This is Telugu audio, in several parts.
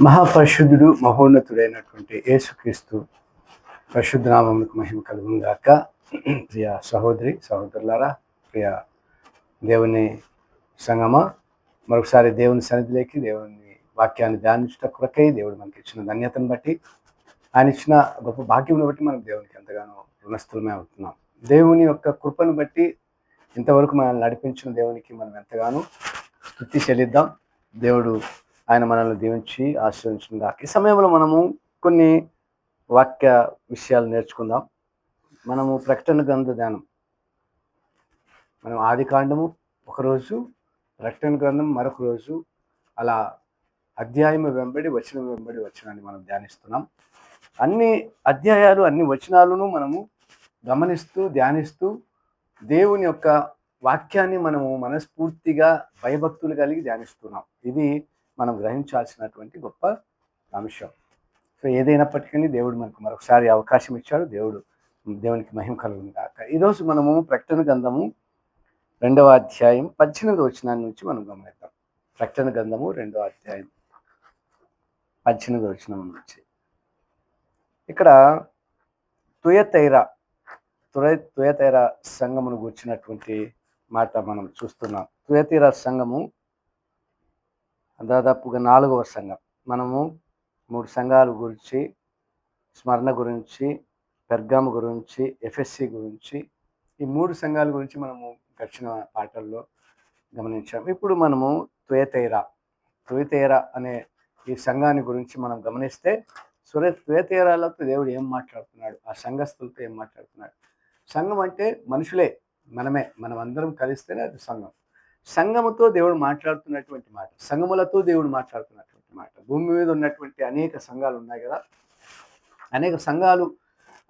మహాపరిశుద్ధుడు మహోన్నతుడైనటువంటి యేసుక్రీస్తు పరిశుద్ధ నామమునకు మహిమ కలుగును గాక. ప్రియ సహోదరి సహోదరులారా, ప్రియ దేవుని సంగమా, మరొకసారి దేవుని సన్నిధిలోకి దేవుని వాక్యాన్ని ధ్యానించుట కొరకై దేవుడు మనకి ఇచ్చిన ధన్యతను బట్టి, ఆయన ఇచ్చిన గొప్ప భాగ్యమును బట్టి మనం దేవునికి ఎంతగానో రుణస్థులమే అవుతున్నాం. దేవుని యొక్క కృపను బట్టి ఇంతవరకు మనల్ని నడిపించిన దేవునికి మనం ఎంతగానో స్తుతి చెల్లిద్దాం. దేవుడు ఆయన మనల్ని దీవించి ఆశీర్వదించును గాక. ఈ సమయంలో మనము కొన్ని వాక్య విషయాలు నేర్చుకుందాం. మనము ప్రకటన గ్రంథ ధ్యానం, మనం ఆది కాండము ఒకరోజు, ప్రకటన గ్రంథం మరొక రోజు, అలా అధ్యాయము వెంబడి వచనం వెంబడి వచనాన్ని మనం ధ్యానిస్తున్నాం. అన్ని అధ్యాయాలు అన్ని వచనాలను మనము గమనిస్తూ ధ్యానిస్తూ దేవుని యొక్క వాక్యాన్ని మనము మనస్ఫూర్తిగా భయభక్తులు కలిగి ధ్యానిస్తున్నాం. ఇది మనం గ్రహించాల్సినటువంటి గొప్ప అంశం. సో ఏదైనప్పటికీ దేవుడు మనకు మరొకసారి అవకాశం ఇచ్చాడు. దేవునికి మహిమ కలుగును గాక. ఈరోజు మనము ప్రకటన గ్రంథము 2వ అధ్యాయం 18వ వచనాన్ని నుంచి మనం గమనిద్దాం. ప్రకటన గ్రంథము 2వ అధ్యాయం 18వ వచనం నుంచి ఇక్కడ తుయతైరా సంఘమును గూర్చినటువంటి మాట మనం చూస్తున్నాం. తుయతైరా సంఘము దాదాపుగా 4వ సంఘం. మనము 3 సంఘాల గురించి, స్మరణ గురించి, పెర్గాము గురించి, ఎఫెస్సి గురించి, ఈ 3 సంఘాల గురించి మనము గడిచిన పాటల్లో గమనించాం. ఇప్పుడు మనము తుయతైరా అనే ఈ సంఘాన్ని గురించి మనం గమనిస్తే, తుయతైరాలతో దేవుడు ఏం మాట్లాడుతున్నాడు, ఆ సంఘస్థులతో ఏం మాట్లాడుతున్నాడు. సంఘం అంటే మనుషులే, మనం అందరం కలిస్తేనే అది సంఘం. సంఘముతో దేవుడు మాట్లాడుతున్నటువంటి మాట, సంఘములతో దేవుడు మాట్లాడుతున్నటువంటి మాట. భూమి మీద ఉన్నటువంటి అనేక సంఘాలు ఉన్నాయి కదా, అనేక సంఘాలు.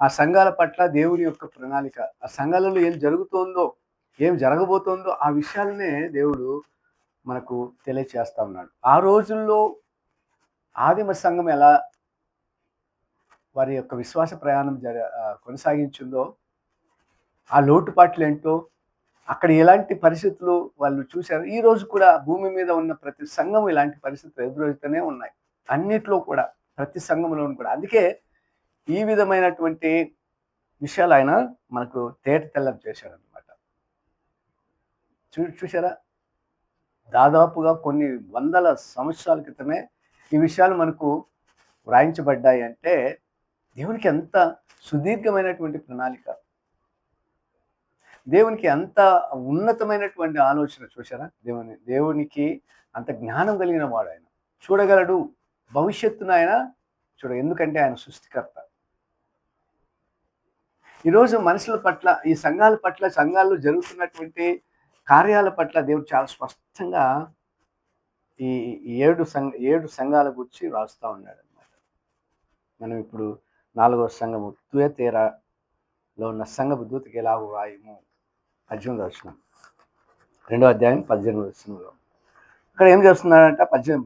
ఆ సంఘాల పట్ల దేవుని యొక్క ప్రణాళిక, ఆ సంఘాలలో ఏం జరుగుతోందో, ఏం జరగబోతోందో ఆ విషయాలనే దేవుడు మనకు తెలియచేస్తా ఉన్నాడు. ఆ రోజుల్లో ఆదిమ సంఘం ఎలా వారి యొక్క విశ్వాస ప్రయాణం కొనసాగించిందో, ఆ లోటుపాట్లు ఏంటో, అక్కడ ఎలాంటి పరిస్థితులు వాళ్ళు చూశారు. ఈ రోజు కూడా భూమి మీద ఉన్న ప్రతి సంఘం ఇలాంటి పరిస్థితులు ఎదురవుతూనే ఉన్నాయి. అన్నిట్లో కూడా, ప్రతి సంఘంలోనూ కూడా. అందుకే ఈ విధమైనటువంటి విషయాలు ఆయన మనకు తెల్లం చేశాడు అనమాట. చూసారా, దాదాపుగా కొన్ని వందల సంవత్సరాల క్రితమే ఈ విషయాలు మనకు వ్రాయించబడ్డాయి. అంటే దేవునికి ఎంత సుదీర్ఘమైనటువంటి ప్రణాళిక, దేవునికి అంత ఉన్నతమైనటువంటి ఆలోచన. చూసారా, దేవునికి అంత జ్ఞానం కలిగిన వాడు ఆయన. చూడగలడు భవిష్యత్తును ఆయన ఎందుకంటే ఆయన సృష్టికర్త. ఈరోజు మనుషుల పట్ల, ఈ సంఘాల పట్ల, సంఘాల్లో జరుగుతున్నటువంటి కార్యాల పట్ల దేవుడు చాలా స్పష్టంగా ఈ 7 సంఘాల గురించి రాస్తూ ఉన్నాడు అనమాట. మనం ఇప్పుడు 4వ సంఘము తుయతైరాలో ఉన్న సంఘపు దూతకి ఎలాగో రాయము 18వ వచనం, 2వ అధ్యాయం 18వ వచనంలో ఇక్కడ ఏం చేస్తున్నాడంటే 18,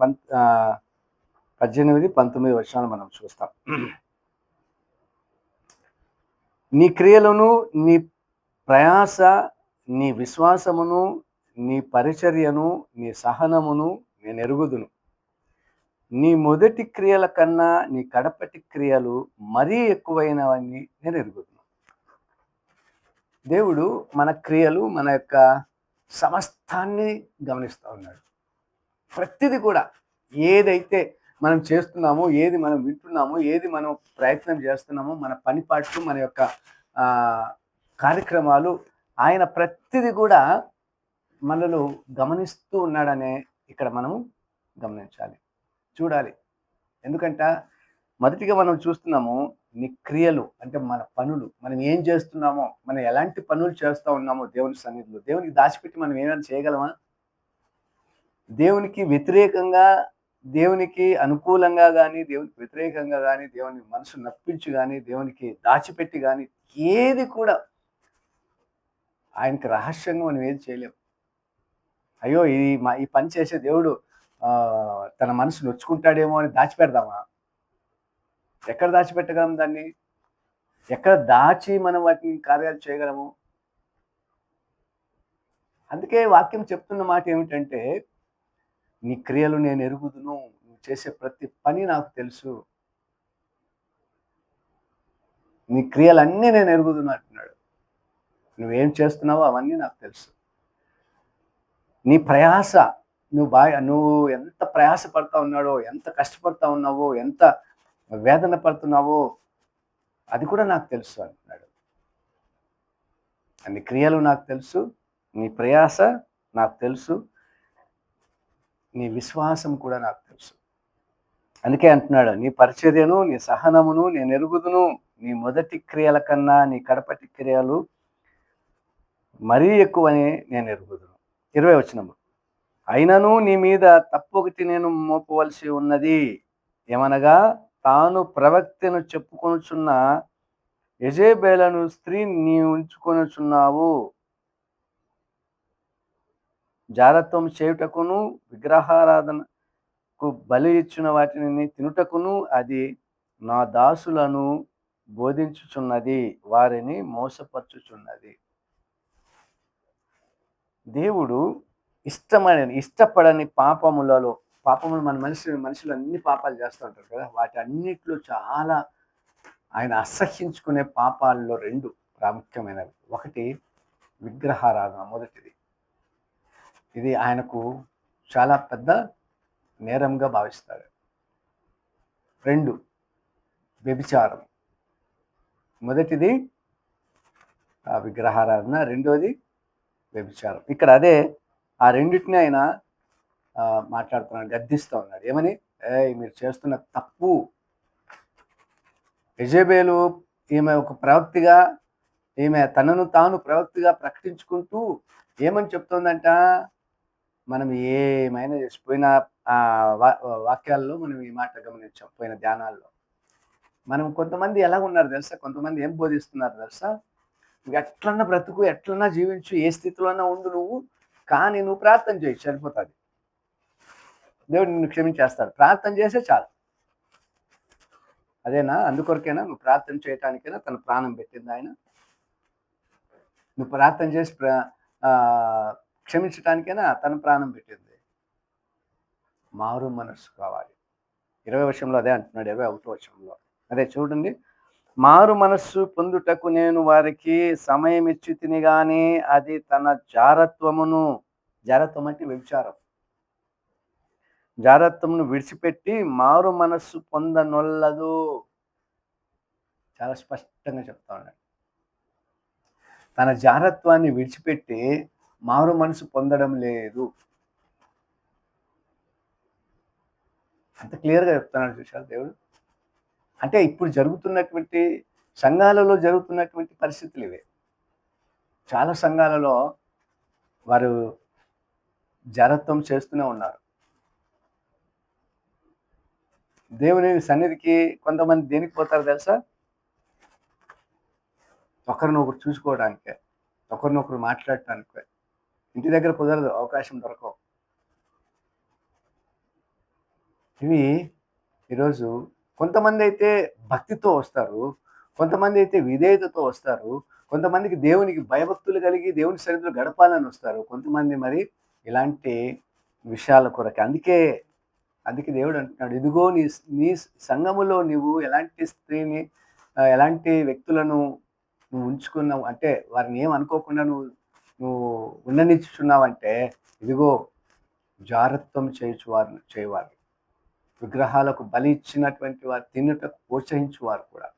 19 వచనాలు మనం చూస్తాం. నీ క్రియలను, నీ ప్రయాస, నీ విశ్వాసమును, నీ పరిచర్యను, నీ సహనమును నేను ఎరుగుదును. నీ మొదటి క్రియల కన్నా నీ కడపటి క్రియలు మరీ ఎక్కువైనవని నేను ఎరుగుదును. దేవుడు మన క్రియలు, మన యొక్క సమస్తాన్ని గమనిస్తూ ఉన్నాడు. ప్రతిదీ కూడా, ఏదైతే మనం చేస్తున్నామో, ఏది మనం వింటున్నామో, ఏది మనం ప్రయత్నం చేస్తున్నామో, మన పనిపాట్లు, మన యొక్క కార్యక్రమాలు, ఆయన ప్రతిదీ కూడా మనలో గమనిస్తూ ఉన్నాడనే ఇక్కడ మనము గమనించాలి, చూడాలి. ఎందుకంటే మొదటిగా మనం చూస్తున్నాము నీ క్రియలు అంటే మన పనులు, మనం ఏం చేస్తున్నామో, మనం ఎలాంటి పనులు చేస్తూ ఉన్నామో దేవుని సన్నిధిలో. దేవునికి దాచిపెట్టి మనం ఏమైనా చేయగలమా? దేవునికి వ్యతిరేకంగా, దేవునికి అనుకూలంగా కానీ, దేవునికి వ్యతిరేకంగా కానీ, దేవుని మనసు నప్పించి కానీ, దేవునికి దాచిపెట్టి కానీ ఏది కూడా ఆయనకి రహస్యంగా మనం ఏది చేయలేము. అయ్యో, ఈ పని చేసే దేవుడు తన మనసు నొచ్చుకుంటాడేమో అని దాచిపెడదామా? ఎక్కడ దాచిపెట్టగలం దాన్ని? ఎక్కడ దాచి మనం వాటిని కార్యాలు చేయగలము? అందుకే వాక్యం చెప్తున్న మాట ఏమిటంటే, నీ క్రియలు నేను ఎరుగుదును, నువ్వు చేసే ప్రతి పని నాకు తెలుసు. నీ క్రియలన్నీ నేను ఎరుగుదును అంటున్నాడు. నువ్వేం చేస్తున్నావో అవన్నీ నాకు తెలుసు. నీ ప్రయాస నువ్వు ఎంత ప్రయాస పడతా ఉన్నాడో, ఎంత కష్టపడతా ఉన్నావో, ఎంత వేదన పడుతున్నావో అది కూడా నాకు తెలుసు అంటున్నాడు. నీ క్రియలు నాకు తెలుసు, నీ ప్రయాస నాకు తెలుసు, నీ విశ్వాసం కూడా నాకు తెలుసు. అందుకే అంటున్నాడు, నీ పరిచర్యను, నీ సహనమును నేను ఎరుగుదును. నీ మొదటి క్రియల కన్నా నీ కడపటి క్రియలు మరీ ఎక్కువని నేను ఎరుగుదును. 20వ వచనం. అయినను నీ మీద తప్పొకటి నేను మోపవలసి ఉన్నది. ఏమనగా తాను ప్రవక్తను చెప్పుకొనుచున్న యెజెబెలను స్త్రీ నీవు ఉంచుకొనుచున్నావు. జారత్వం చేయుటకును విగ్రహారాధనకు బలి ఇచ్చిన వాటిని తినుటకును అది నా దాసులను బోధించుచున్నది, వారిని మోసపరచుచున్నది. దేవుడు ఇష్టపడని పాపములు మన మనుషులు అన్ని పాపాలు చేస్తూ ఉంటారు కదా. వాటి అన్నిట్లో చాలా ఆయన అసహ్యించుకునే పాపాల్లో 2 ప్రాముఖ్యమైనవి. ఒకటి విగ్రహారాధన, మొదటిది. ఇది ఆయనకు చాలా పెద్ద నేరంగా భావిస్తాడు. 2 వ్యభిచారం. మొదటిది విగ్రహారాధన, రెండోది వ్యభిచారం. ఇక్కడ అదే ఆ రెండిటిని ఆయన మాట్లాడుతున్నాడు, గద్దిస్తూ ఉన్నాడు. ఏమని? మీరు చేస్తున్న తప్పు. యెజెబెలు ఈమె ఒక ప్రవక్తిగా, ఈమె తనను తాను ప్రవక్తిగా ప్రకటించుకుంటూ ఏమని చెప్తోందంట? మనం ఏమైనా చేసిపోయిన వాక్యాల్లో మనం ఈ మాట గమనించాం, పోయిన ధ్యానాల్లో. మనం కొంతమంది ఎలా ఉన్నారు తెలుసా? కొంతమంది ఏం బోధిస్తున్నారు తెలుసా? నువ్వు ఎట్లన్నా బ్రతుకు, ఎట్లన్నా జీవించు, ఏ స్థితిలోన్నా ఉండు నువ్వు, కానీ నువ్వు ప్రార్థన చేయి, సరిపోతుంది. దేవుడు నిన్ను క్షమించేస్తాడు. ప్రార్థన చేస్తే చాలు. అదేనా? అందుకొరకేనా నువ్వు ప్రార్థన చేయటానికైనా తన ప్రాణం పెట్టింది ఆయన? నువ్వు ప్రార్థన చేసి క్షమించటానికైనా తన ప్రాణం పెట్టింది. మారు మనస్సు కావాలి. 20వ వచనంలో అదే అంటున్నాడు. 21వ వచనంలో అదే చూడండి. మారు మనస్సు పొందుటకు నేను వారికి సమయం ఇచ్చి తిని గాని అది తన జారత్వం అంటే వ్యభిచారం, జారత్వమును విడిచిపెట్టి మారు మనస్సు పొందనొల్లదు. చాలా స్పష్టంగా చెప్తా ఉన్నాడు. తన జారత్వాన్ని విడిచిపెట్టి మారు మనసు పొందడం లేదు. అంత క్లియర్గా చెప్తున్నాడు చూశారు దేవుడు. అంటే ఇప్పుడు జరుగుతున్నటువంటి సంఘాలలో జరుగుతున్నటువంటి పరిస్థితులు ఇవే. చాలా సంఘాలలో వారు జారత్వం చేస్తూనే ఉన్నారు. దేవుని సన్నిధికి కొంతమంది దేనికి పోతారు తెలుసా? ఒకరినొకరు చూసుకోవడానికే, ఒకరినొకరు మాట్లాడటానికే. ఇంటి దగ్గర కుదరదు, అవకాశం దొరకవు. ఇవి ఈరోజు కొంతమంది అయితే భక్తితో వస్తారు, కొంతమంది అయితే విధేయతతో వస్తారు, కొంతమందికి దేవునికి భయభక్తులు కలిగి దేవుని సన్నిధిలో గడపాలని వస్తారు, కొంతమంది మరి ఇలాంటి విషయాల కొరకు. అందుకే దేవుడు అంటున్నాడు, ఇదిగో నీ నీ సంఘములో నువ్వు ఎలాంటి స్త్రీని, ఎలాంటి వ్యక్తులను నువ్వు ఉంచుకున్నావు అంటే, వారిని ఏం అనుకోకుండా నువ్వు నువ్వు ఉండనిచ్చుచున్నావంటే, ఇదిగో జారత్వం చేయవారు, విగ్రహాలకు బలి ఇచ్చినటువంటి వారు, తిన్నుటకు ప్రోత్సహించువారు కూడా.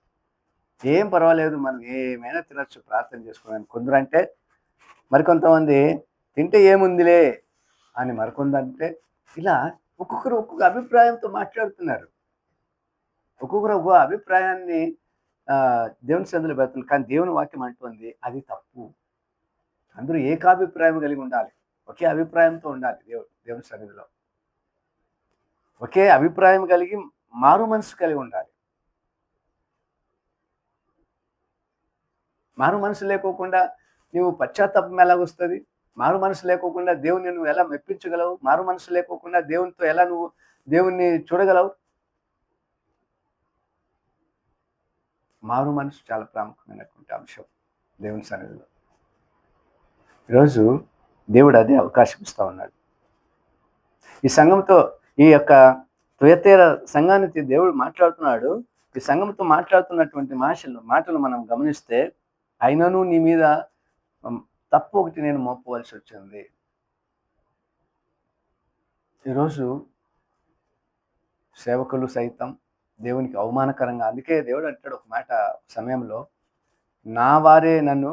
ఏం పర్వాలేదు, మనం ఏమైనా తినచ్చు ప్రార్థన చేసుకోవడానికి. కొందరంటే, మరికొంతమంది తింటే ఏముందిలే అని మరికొందంటే, ఇలా ఒక్కొక్కరు ఒక్కొక్క అభిప్రాయంతో మాట్లాడుతున్నారు. ఒక్కొక్కరు ఒక్కొక్క అభిప్రాయాన్ని దేవుని సన్నిధిలో పెడుతున్నారు. కానీ దేవుని వాక్యం అంటుంది అది తప్పు. అందరూ ఏకాభిప్రాయం కలిగి ఉండాలి, ఒకే అభిప్రాయంతో ఉండాలి దేవుని సన్నిధిలో. ఒకే అభిప్రాయం కలిగి మారు మనసు కలిగి ఉండాలి. మారు మనసు లేకోకుండా నువ్వు పశ్చాత్తాపం ఎలాగొస్తుంది? మారు మనసు లేకోకుండా దేవుని నువ్వు ఎలా మెప్పించగలవు? మారు మనసు లేకోకుండా దేవునితో ఎలా నువ్వు దేవుణ్ణి చూడగలవు? మారు మనసు చాలా ప్రాముఖ్యమైనటువంటి అంశం దేవుని సన్నిధిలో. ఈరోజు దేవుడు అదే అవకాశం ఇస్తా ఉన్నాడు. ఈ సంఘంతో ఈ యొక్క తుయతీర సంఘానికి దేవుడు మాట్లాడుతున్నాడు. ఈ సంఘంతో మాట్లాడుతున్నటువంటి మాటలు మనం గమనిస్తే, అయినను నీ మీద హ్మ్, తప్పు ఒకటి నేను మోపవలసొచ్చింది. ఈరోజు సేవకులు సైతం దేవునికి అవమానకరంగా, అందుకే దేవుడు అంటాడు ఒక మాట సమయంలో, నా వారే నన్ను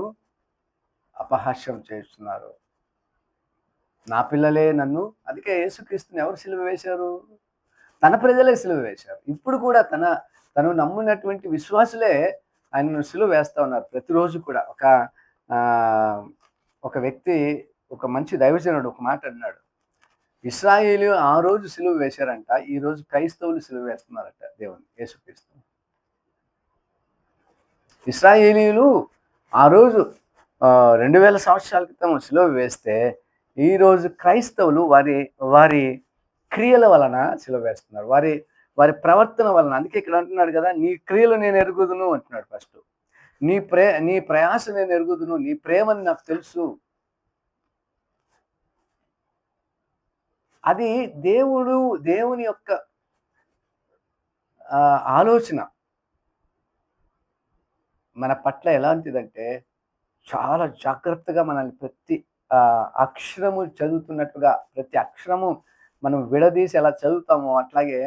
అపహాస్యం చేస్తున్నారు. నా పిల్లలే నన్ను, అందుకే యేసుక్రీస్తుని ఎవరు సిలువ వేశారు? తన ప్రజలే సిలువ వేశారు. ఇప్పుడు కూడా తను నమ్మినటువంటి విశ్వాసులే ఆయనను సిలువ వేస్తా ఉన్నారు. ప్రతిరోజు కూడా ఆహ్, ఒక వ్యక్తి, ఒక మంచి దైవజనుడు ఒక మాట అన్నాడు. ఇశ్రాయేలీయులు ఆ రోజు సిలువ వేశారంట. ఈరోజు క్రైస్తవులు సిలువ వేస్తున్నారట దేవున్ని, యేసుక్రీస్తుని. ఇశ్రాయేలీయులు ఆ రోజు 2000 సంవత్సరాల క్రితం సిలువ వేస్తే, ఈరోజు క్రైస్తవులు వారి వారి క్రియల వలన సిలువ వేస్తున్నారు. వారి వారి ప్రవర్తన వలన. అందుకే ఇక్కడ అంటున్నాడు కదా! నీ క్రియలు నేను ఎరుగుదును అంటున్నాడు ఫస్టు. నీ ప్రయాస నేను ఎరుగుదును. నీ ప్రేమని నాకు తెలుసు. అది దేవుని యొక్క ఆలోచన మన పట్ల ఎలాంటిదంటే, చాలా జాగ్రత్తగా మనల్ని ప్రతి అక్షరము చదువుతున్నట్టుగా, ప్రతి అక్షరము మనం విడదీసి ఎలా చదువుతామో, అట్లాగే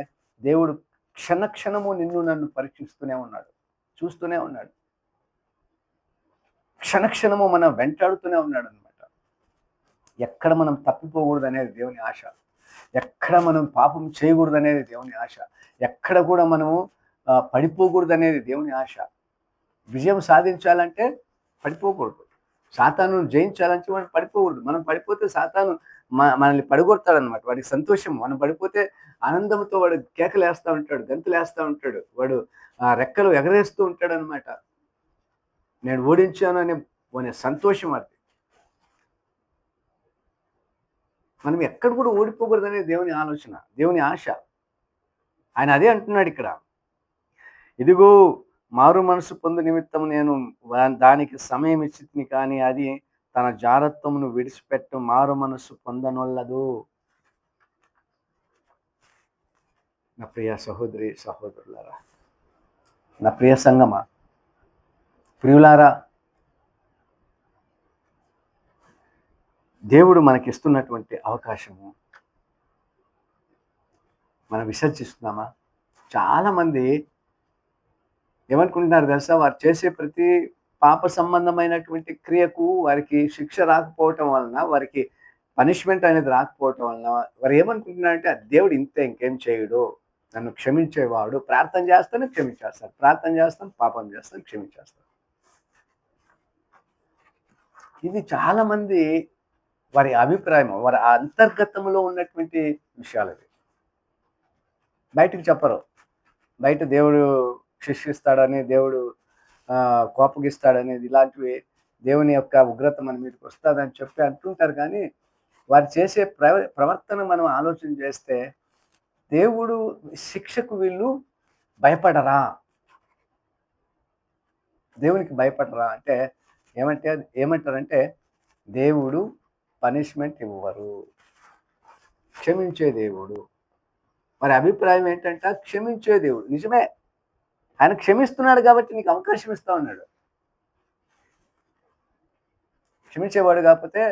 దేవుడు క్షణ క్షణము నిన్ను నన్ను పరీక్షిస్తూనే ఉన్నాడు. చూస్తూనే ఉన్నాడు. క్షణ క్షణము మనం వెంటాడుతూనే ఉన్నాడనమాట. ఎక్కడ మనం తప్పిపోకూడదనేది దేవుని ఆశ. ఎక్కడ మనం పాపం చేయకూడదనేది దేవుని ఆశ. ఎక్కడ కూడా మనము పడిపోకూడదనేది దేవుని ఆశ. విజయం సాధించాలంటే పడిపోకూడదు. సాతానును జయించాలంటే మనం పడిపోకూడదు. మనం పడిపోతే సాతాను మనల్ని పడగొడతాడనమాట. వాడికి సంతోషం. మనం పడిపోతే ఆనందంతో వాడు కేకలేస్తా ఉంటాడు. గంతులేస్తా ఉంటాడు. వాడు రెక్కలు ఎగరేస్తూ ఉంటాడనమాట. నేను ఓడించాను అనే సంతోషం అది. మనం ఎక్కడ కూడా ఓడిపోకూడదనేది దేవుని ఆలోచన. దేవుని ఆశ. ఆయన అదే అంటున్నాడిక్కడ. ఇదిగో మారు మనసు పొందు నిమిత్తం నేను దానికి సమయం ఇచ్చితిని కానీ అది తన జారత్వమును విడిచిపెట్టు మారు మనసు పొందనొల్లదు. నా ప్రియ సహోదరి సహోదరులారా, నా ప్రియ సంగమా, ప్రియులారా, దేవుడు మనకిస్తున్నటువంటి అవకాశము మనం విసర్జిస్తున్నామా? చాలా మంది ఏమనుకుంటున్నారు తెలుసా? వారు చేసే ప్రతి పాప సంబంధమైనటువంటి క్రియకు వారికి శిక్ష రాకపోవటం వలన, వారికి పనిష్మెంట్ అనేది రాకపోవటం వలన, వారు ఏమనుకుంటున్నారంటే దేవుడు ఇంతే, ఇంకేం చేయడు. నన్ను క్షమించేవాడు. ప్రార్థన చేస్తాను క్షమించేస్తాడు. ప్రార్థన చేస్తాను, పాపం చేస్తాను, క్షమించేస్తాడు. ఇది చాలా మంది వారి అభిప్రాయం. వారి అంతర్గతంలో ఉన్నటువంటి విషయాలవి. బయటికి చెప్పరు. బయట దేవుడు శిక్షిస్తాడని, దేవుడు కోపగిస్తాడనేది, ఇలాంటివి దేవుని యొక్క ఉగ్రత మన మీదకి వస్తదని చెప్పి అంటుంటారు కానీ, వారు చేసే ప్రవర్తన మనం ఆలోచన చేస్తే, దేవుడు శిక్షకు వీళ్ళు భయపడరా? దేవునికి భయపడరా? అంటే ఏమంటారంటే, దేవుడు పనిష్మెంట్ ఇవ్వరు. క్షమించే దేవుడు. మరి అభిప్రాయం ఏంటంట? క్షమించే దేవుడు. నిజమే. ఆయన క్షమిస్తున్నాడు కాబట్టి నీకు అవకాశం ఇస్తా ఉన్నాడు. క్షమించేవాడు కాకపోతే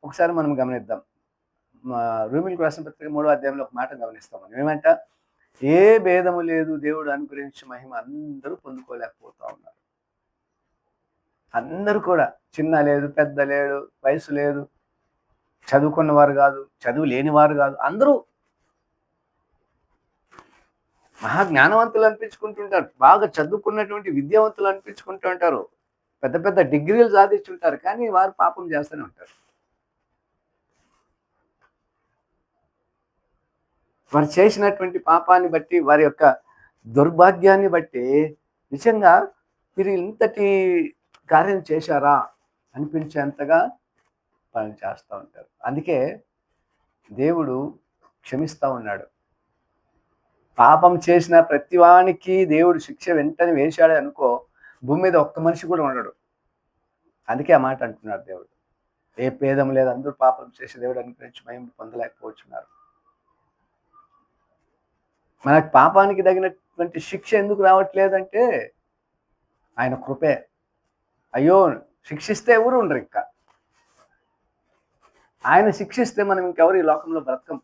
ఒకసారి మనం గమనిద్దాం. రోమీయులకు రాసిన పత్రిక 3వ అధ్యాయంలో ఒక మాట గమనిస్తాం మనం. ఏమంట? ఏ భేదము లేదు దేవుడు అనుగ్రహించే మహిమ అందరూ పొందుకోలేకపోతా ఉన్నారు. అందరూ కూడా, చిన్న లేదు, పెద్ద లేడు, వయసు లేదు, చదువుకున్నవారు కాదు, చదువు లేనివారు కాదు, అందరూ మహా జ్ఞానవంతులు అనిపించుకుంటుంటారు. బాగా చదువుకున్నటువంటి విద్యావంతులు అనిపించుకుంటూ ఉంటారు. పెద్ద పెద్ద డిగ్రీలు సాధించుంటారు. కానీ వారు పాపం చేస్తూనే ఉంటారు. వారు చేసినటువంటి పాపాన్ని బట్టి, వారి యొక్క దౌర్భాగ్యాన్ని బట్టి నిజంగా మీరు ఇంతటి కార్యం చేశారా అనిపించేంతగా పని చేస్తూ ఉంటారు. అందుకే దేవుడు క్షమిస్తా ఉన్నాడు. పాపం చేసిన ప్రతి వానికి దేవుడు శిక్ష వెంటనే వేశాడే అనుకో, భూమి మీద ఒక్క మనిషి కూడా ఉండడు. అందుకే ఆ మాట అంటున్నాడు దేవుడు. ఏ భేదం లేదు, అందరూ పాపం చేసి దేవుడు అనుగ్రహించి మహిమ పొందలేకపోతున్నారు. మనకు పాపానికి తగినటువంటి శిక్ష ఎందుకు రావట్లేదంటే ఆయన కృపే. అయ్యో! శిక్షిస్తే ఎవరు ఉండరు ఇంకా. ఆయన శిక్షిస్తే మనం ఇంకెవరు ఈ లోకంలో బ్రతకం.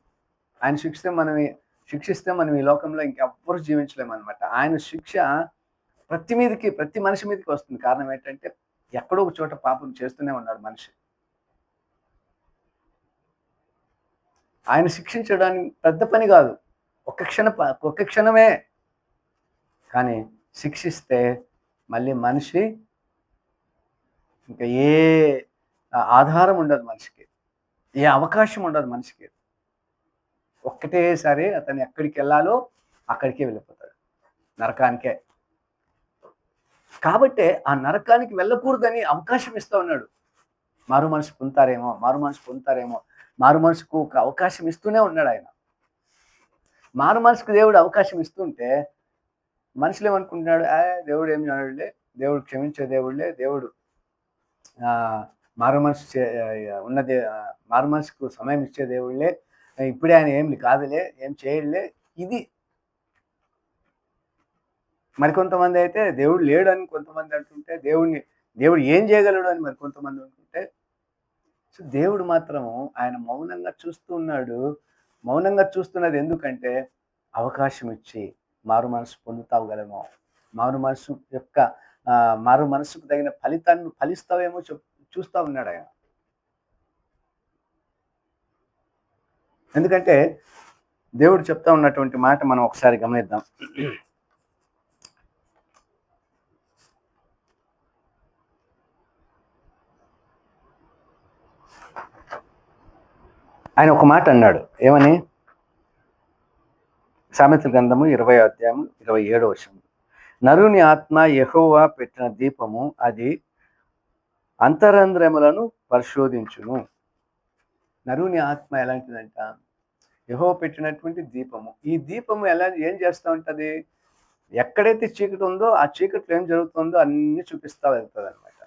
ఆయన శిక్షిస్తే మనం ఈ లోకంలో ఇంకెవ్వరు జీవించలేమనమాట. ఆయన శిక్ష ప్రతి మనిషి మీదకి వస్తుంది. కారణం ఏంటంటే ఎక్కడో ఒక చోట పాపం చేస్తూనే ఉన్నాడు మనిషి. ఆయన శిక్షించడానికి పెద్ద పని కాదు. ఒక్క క్షణమే. కానీ శిక్షిస్తే మళ్ళీ మనిషి ఇంకా ఏ ఆధారం ఉండదు మనిషికి. ఏ అవకాశం ఉండదు మనిషికి. ఒక్కటేసారి అతను ఎక్కడికెళ్ళాలో అక్కడికే వెళ్ళిపోతాడు. నరకానికే. కాబట్టే ఆ నరకానికి వెళ్ళకూడదని అవకాశం ఇస్తా ఉన్నాడు. మారు మనసు పొందుతారేమో. మారు మనసుకు ఒక అవకాశం ఇస్తూనే ఉన్నాడాయన. మారు మనసుకు దేవుడు అవకాశం ఇస్తుంటే మనుషులేమనుకుంటున్నాడు, దేవుడు ఏం చేయడులే, దేవుడు క్షమించే దేవుడులే, దేవుడు మారు మనసుకు సమయం ఇచ్చే దేవుడులే, ఇప్పుడే ఆయన ఏం కాదులే, ఏం చేయడులే. ఇది మరికొంతమంది అయితే దేవుడు లేడు అని కొంతమంది అంటుంటే, దేవుడు ఏం చేయగలడు అని మరి కొంతమంది అంటుంటే, సో దేవుడు మాత్రము ఆయన మౌనంగా చూస్తూ ఉన్నాడు. మౌనంగా చూస్తున్నది ఎందుకంటే అవకాశం ఇచ్చి మారు మనసు పొందుతావుగలమో, మారు మనసుకు తగిన ఫలితాన్ని ఫలిస్తావేమో చూస్తా ఉన్నాడు ఆయన. ఎందుకంటే దేవుడు చెప్తా ఉన్నటువంటి మాట మనం ఒకసారి గమనిద్దాం. ఆయన ఒక మాట అన్నాడు. ఏమని? సామెతల గ్రంథము 20వ అధ్యాయం 27వ వచనం. నరుని ఆత్మ యెహోవా పెట్టిన దీపము, అది అంతరంద్రములను పరిశోధించును. నరుని ఆత్మ ఎలాంటిదంట? యెహోవా పెట్టినటువంటి దీపము. ఈ దీపము ఏం చేస్తూ ఉంటది? ఎక్కడైతే చీకటి ఉందో ఆ చీకట్లో ఏం జరుగుతుందో అన్నీ చూపిస్తా వెళ్తుంది అనమాట.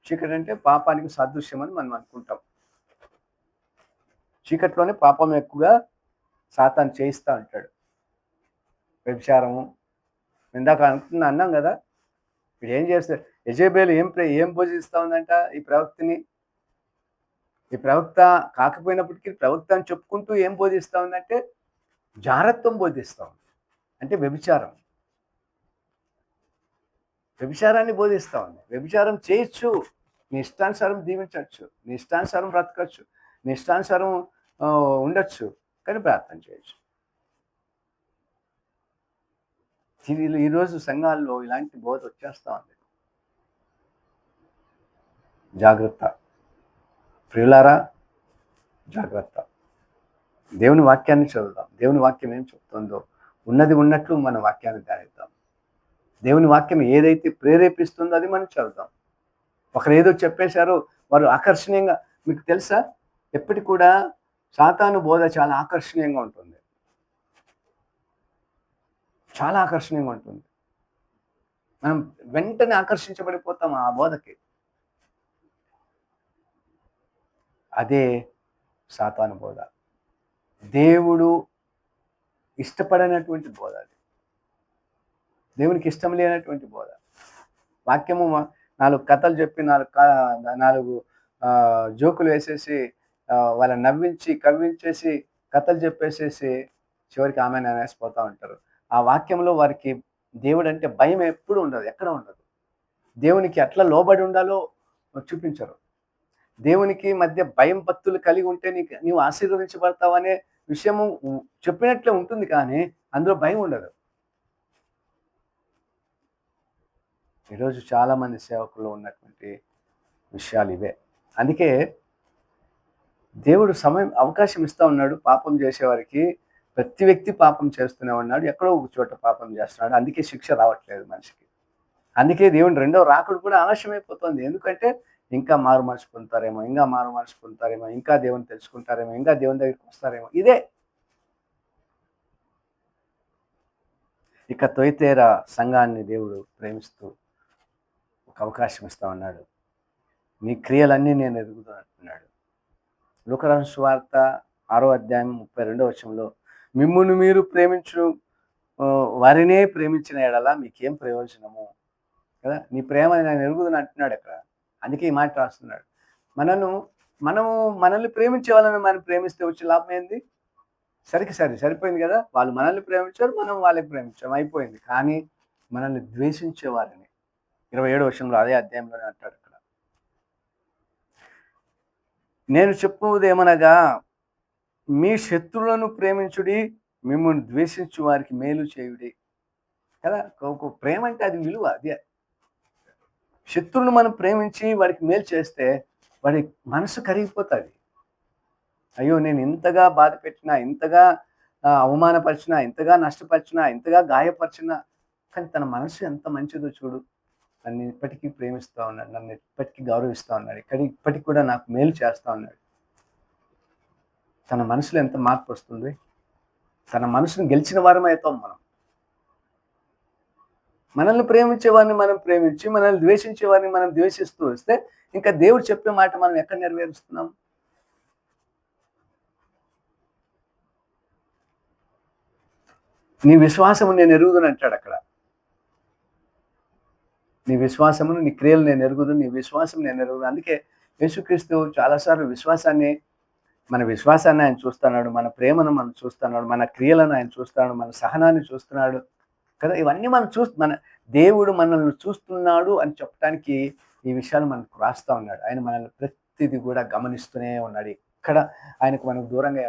చీకటి అంటే పాపానికి సాదృశ్యం అని మనం అనుకుంటాం. చీకట్లోనే పాపం ఎక్కువగా సాతాను చేయిస్తూ ఉంటాడు. వ్యభిచారము, ఇందాక అన్నాం కదా, ఇప్పుడు ఏం చేస్తాడు? యెజెబెలు ఏం బోధిస్తూ ఉందంట ఈ ప్రవక్తని? ఈ ప్రవక్త కాకపోయినప్పటికీ ప్రవక్త అని చెప్పుకుంటూ ఏం బోధిస్తూ ఉందంటే జారత్వం బోధిస్తూ ఉంది. అంటే వ్యభిచారాన్ని బోధిస్తూ ఉంది. వ్యభిచారం చేయొచ్చు, నీ ఇష్టానుసారం దీవించవచ్చు, నీ ఇష్టానుసారం బ్రతకచ్చు, నీ ఇష్టానుసారం ఉండొచ్చు, కానీ ప్రార్థన చేయొచ్చు. ఈరోజు సంఘాల్లో ఇలాంటి బోధ వచ్చేస్తూ ఉంది. జాగ్రత్త ప్రియులారా, జాగ్రత్త. దేవుని వాక్యాన్ని చదువుదాం. దేవుని వాక్యం ఏం చెప్తుందో ఉన్నది ఉన్నట్లు మన వాక్యాన్ని ధ్యానిద్దాం. దేవుని వాక్యం ఏదైతే ప్రేరేపిస్తుందో అది మనం చదువుదాం. ఒకరు ఏదో చెప్పేశారో వారు ఆకర్షణీయంగా, మీకు తెలుసా, ఎప్పటికి కూడా సాతాను బోధ చాలా ఆకర్షణీయంగా ఉంటుంది. చాలా ఆకర్షణీయంగా ఉంటుంది. మనం వెంటనే ఆకర్షించబడిపోతాం ఆ బోధకి. అదే సాతాను బోధ. దేవుడు ఇష్టపడనటువంటి బోధ అది. దేవునికి ఇష్టం లేనటువంటి బోధ. వాక్యము 4 కథలు చెప్పి 4 జోకులు వేసేసి వాళ్ళని నవ్వించి కవ్వించేసి కథలు చెప్పేసేసి చివరికి ఆమెను అనేసిపోతూ ఉంటారు. ఆ వాక్యంలో వారికి దేవుడు అంటే భయం ఎప్పుడు ఉండదు, ఎక్కడ ఉండదు. దేవునికి ఎట్లా లోబడి ఉండాలో చూపించరు. దేవునికి మధ్య భయం భక్తులు కలిగి ఉంటే నీవు ఆశీర్వదించబడతావు అనే విషయము చెప్పినట్లే ఉంటుంది, కానీ అందులో భయం ఉండదు. ఈరోజు చాలామంది సేవకుల్లో ఉన్నటువంటి విషయాలు ఇవే. అందుకే దేవుడు అవకాశం ఇస్తూ ఉన్నాడు పాపం చేసేవారికి. ప్రతి వ్యక్తి పాపం చేస్తూనే ఉన్నాడు, ఎక్కడో ఒక చోట పాపం చేస్తున్నాడు. అందుకే శిక్ష రావట్లేదు మనిషికి. అందుకే దేవుని రెండవ రాకడ కూడా ఆలస్యమైపోతుంది. ఎందుకంటే ఇంకా మారు మనసు పొందుతారేమో, ఇంకా దేవుని తెలుసుకుంటారేమో, ఇంకా దేవుని దగ్గరికి వస్తారేమో. ఇదే ఇక తొయితేరా సంఘాన్ని దేవుడు ప్రేమిస్తూ ఒక అవకాశం ఇస్తా ఉన్నాడు. నీ క్రియలన్నీ నేను ఎరుగుతాను అంటున్నాడు. లూకా రాసిన సువార్త 6వ అధ్యాయం 32వ వచనంలో, మిమ్మును మీరు వారినే ప్రేమించిన ఎడల మీకేం ప్రయోజనము కదా! నీ ప్రేమ నేను ఎరుగుదును అంటున్నాడు అక్కడ. అందుకే ఈ మాట రాస్తున్నాడు. మనను మనము మనల్ని ప్రేమించే వాళ్ళని మనం ప్రేమిస్తే వచ్చే లాభం ఏంది? సరిపోయింది గదా! వాళ్ళు మనల్ని ప్రేమించారు. మనం వాళ్ళని ప్రేమించాం. అయిపోయింది. కానీ మనల్ని ద్వేషించే వారిని 27వ వచనంలో అదే అధ్యాయంలోనే అంటాడు ఇక్కడ. నేను చెప్పువదేమనగా మీ శత్రువులను ప్రేమించుడి, మిమ్మును ద్వేషించు వారికి మేలు చేయుడి. కదా! ప్రేమ అంటే అది విలువ. అది శత్రువుని మనం ప్రేమించి వాడికి మేలు చేస్తే వాడి మనసు కరిగిపోతది. అయ్యో! నేను ఇంతగా బాధ పెట్టినా, ఇంతగా అవమానపరిచినా, ఇంతగా నష్టపరిచినా, ఇంతగా గాయపరిచినా, కానీ తన మనసు ఎంత మంచిదో చూడు. నన్ను ఇప్పటికీ ప్రేమిస్తా ఉన్నాడు. నన్ను ఇప్పటికీ గౌరవిస్తా ఉన్నాడు. ఇప్పటికి కూడా నాకు మేలు చేస్తా ఉన్నాడు. తన మనసులో ఎంత మార్పొస్తుంది. తన మనసుని గెలిచిన వారమే అవుతాం మనం. మనల్ని ప్రేమించే వారిని మనం ప్రేమించి, మనల్ని ద్వేషించే వారిని మనం ద్వేషిస్తూ వస్తే, ఇంకా దేవుడు చెప్పే మాట మనం ఎక్కడ నెరవేరుస్తున్నాం? నీ విశ్వాసము నేను ఎరుగుదును అంటాడక్కడ. నీ విశ్వాసమును, నీ క్రియలు నేను ఎరుగుదును, నీ విశ్వాసం నేను ఎరుగుదును. అందుకే యేసుక్రీస్తు చాలా సార్లు మన విశ్వాసాన్ని ఆయన చూస్తున్నాడు. మన ప్రేమను మనం చూస్తున్నాడు. మన క్రియలను ఆయన చూస్తున్నాడు. మన సహనాన్ని చూస్తున్నాడు. కదా! ఇవన్నీ మనం మన దేవుడు మనల్ని చూస్తున్నాడు అని చెప్పటానికి ఈ విషయాలు మనకు రాస్తా ఉన్నాడు. ఆయన మనల్ని ప్రతిది కూడా గమనిస్తూనే ఉన్నాడు. ఎక్కడ ఆయనకు మనకు దూరంగా